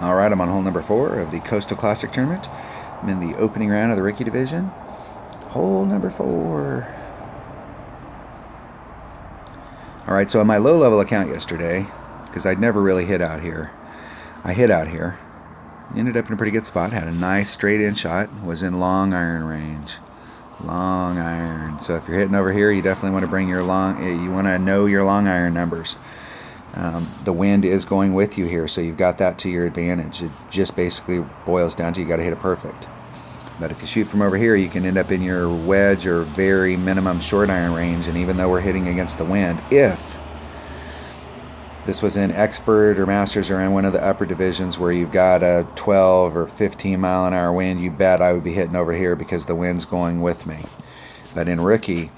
Alright, I'm on hole number 4 of the Coastal Classic Tournament. I'm in the opening round of the Rookie Division. Hole number 4. Alright, so on my low-level account yesterday, because I'd never really hit out here, I hit out here. Ended up in a pretty good spot. Had a nice straight-in shot. Was in long iron range. Long iron. So if you're hitting over here, you definitely want to bring your long. You want to know your long iron numbers. The wind is going with you here, so you've got that to your advantage. It just basically boils down to you got to hit it perfect. But if you shoot from over here, you can end up in your wedge or very minimum short iron range. And even though we're hitting against the wind, if this was in expert or masters or in one of the upper divisions where you've got a 12 or 15 mile an hour wind, you bet I would be hitting over here because the wind's going with me. But in rookie,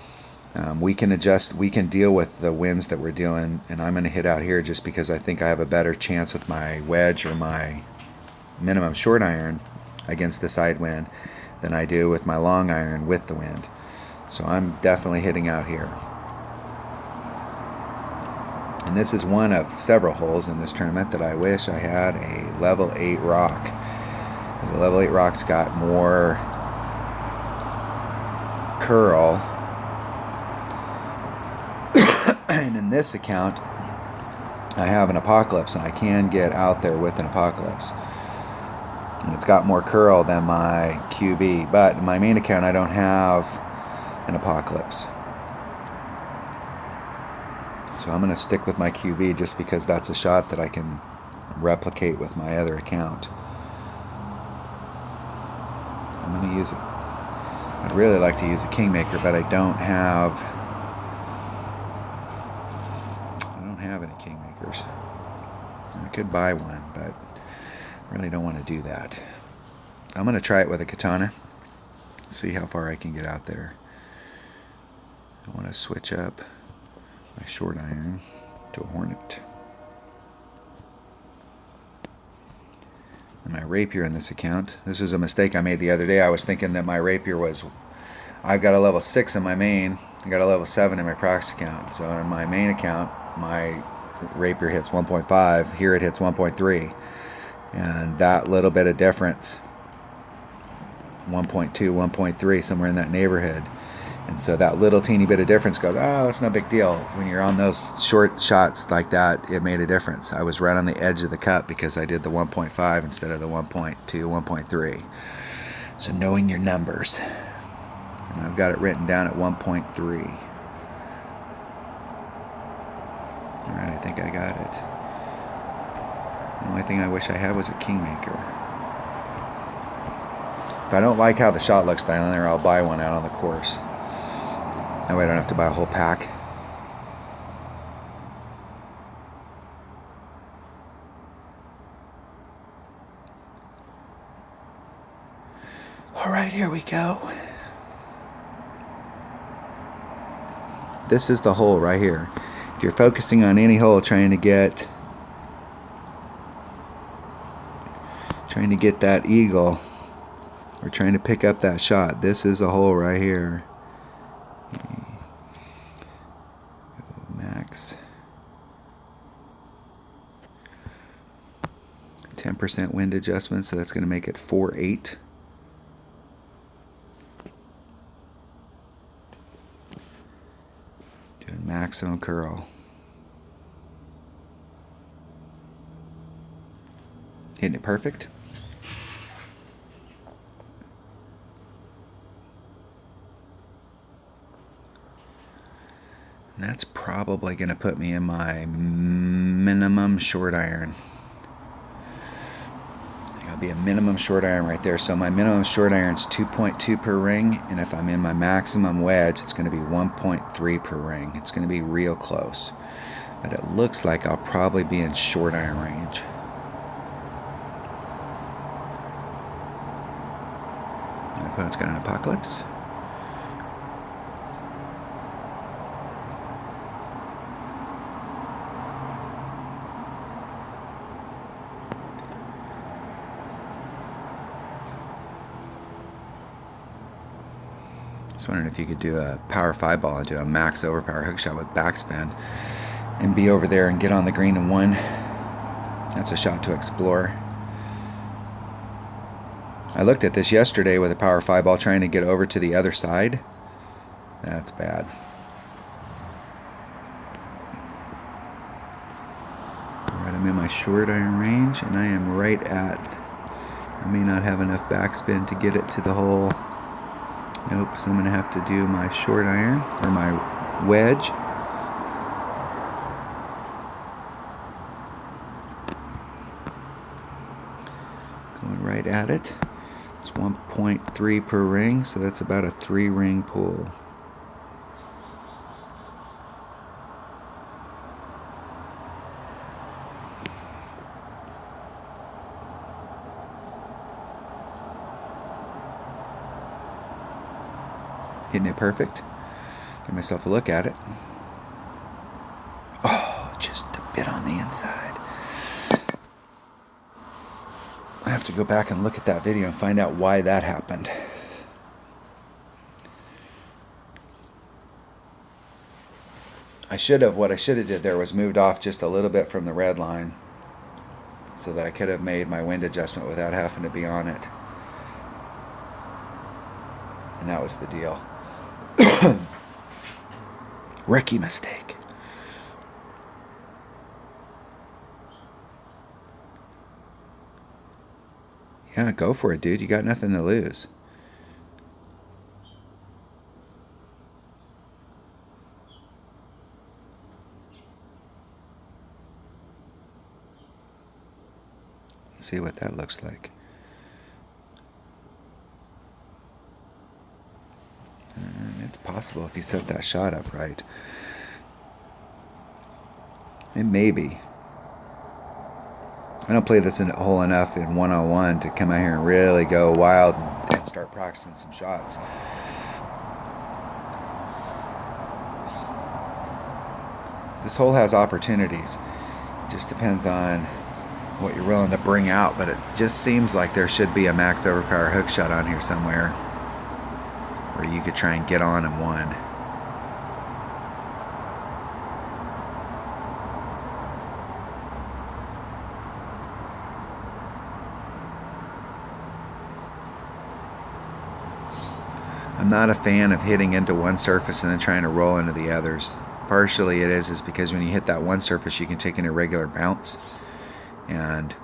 we can adjust, we can deal with the winds that we're dealing, and I'm going to hit out here just because I think I have a better chance with my wedge or my minimum short iron against the side wind than I do with my long iron with the wind. So I'm definitely hitting out here. And this is one of several holes in this tournament that I wish I had a level 8 rock. Because the level 8 rock's got more curl. And in this account, I have an Apocalypse, and I can get out there with an Apocalypse. And it's got more curl than my QB. But in my main account, I don't have an Apocalypse. So I'm going to stick with my QB just because that's a shot that I can replicate with my other account. I'm going to use it. I'd really like to use a Kingmaker, but I don't have any Kingmakers. I could buy one, but I really don't want to do that. I'm going to try it with a Katana. See how far I can get out there. I want to switch up my short iron to a Hornet. And my rapier in this account. This is a mistake I made the other day. I was thinking that my rapier was, I've got a level 6 in my main, I got a level 7 in my practice account. So in my main account, my rapier hits 1.5. Here it hits 1.3. And that little bit of difference, 1.2, 1.3, somewhere in that neighborhood. And so that little teeny bit of difference goes, oh, that's no big deal. When you're on those short shots like that, it made a difference. I was right on the edge of the cup because I did the 1.5 instead of the 1.2, 1.3. So knowing your numbers. And I've got it written down at 1.3. Alright, I think I got it. The only thing I wish I had was a Kingmaker. If I don't like how the shot looks down there, I'll buy one out on the course. That way I don't have to buy a whole pack. Alright, here we go. This is the hole right here. If you're focusing on any hole trying to get that eagle or trying to pick up that shot, this is a hole right here. Max 10% wind adjustment, so that's going to make it 4.8. Doing maximum curl. Hitting it perfect. And that's probably going to put me in my minimum short iron. That'll be a minimum short iron right there. So my minimum short iron is 2.2 per ring, and if I'm in my maximum wedge, it's going to be 1.3 per ring. It's going to be real close. But it looks like I'll probably be in short iron range. My opponent's got an Apocalypse. Just wondering if you could do a power 5 ball and do a max overpower hook shot with backspin and be over there and get on the green in one. That's a shot to explore. I looked at this yesterday with a power 5 ball trying to get over to the other side. That's bad. Alright, I'm in my short iron range, and I am right at, I may not have enough backspin to get it to the hole. Nope, so I'm going to have to do my short iron, or my wedge. Going right at it. It's 1.3 per ring, so that's about a 3-ring pull. Hitting it perfect. Give myself a look at it. Oh, just a bit on the inside. I have to go back and look at that video and find out why that happened. What I should have did there was moved off just a little bit from the red line so that I could have made my wind adjustment without having to be on it. And that was the deal. Rookie mistake. Yeah, go for it, dude. You got nothing to lose. Let's see what that looks like. And it's possible if you set that shot up right. It may be. I don't play this hole enough in 101 to come out here and really go wild and start practicing some shots. This hole has opportunities. It just depends on what you're willing to bring out, but it just seems like there should be a max overpower hook shot on here somewhere where you could try and get on in one. I'm not a fan of hitting into one surface and then trying to roll into the others. Partially it is because when you hit that one surface you can take an irregular bounce and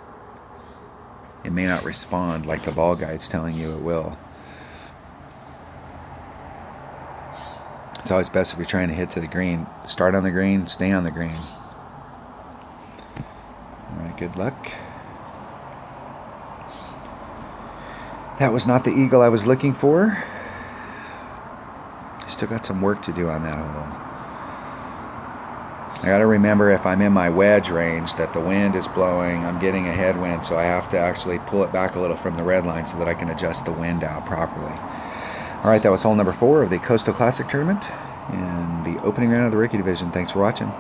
it may not respond like the ball guide's telling you it will. It's always best if you're trying to hit to the green. Start on the green, stay on the green. Alright, good luck. That was not the eagle I was looking for. Still got some work to do on that hole. I gotta remember if I'm in my wedge range that the wind is blowing, I'm getting a headwind, so I have to actually pull it back a little from the red line so that I can adjust the wind out properly. Alright, that was hole number 4 of the Coastal Classic Tournament and the opening round of the Rookie Division. Thanks for watching.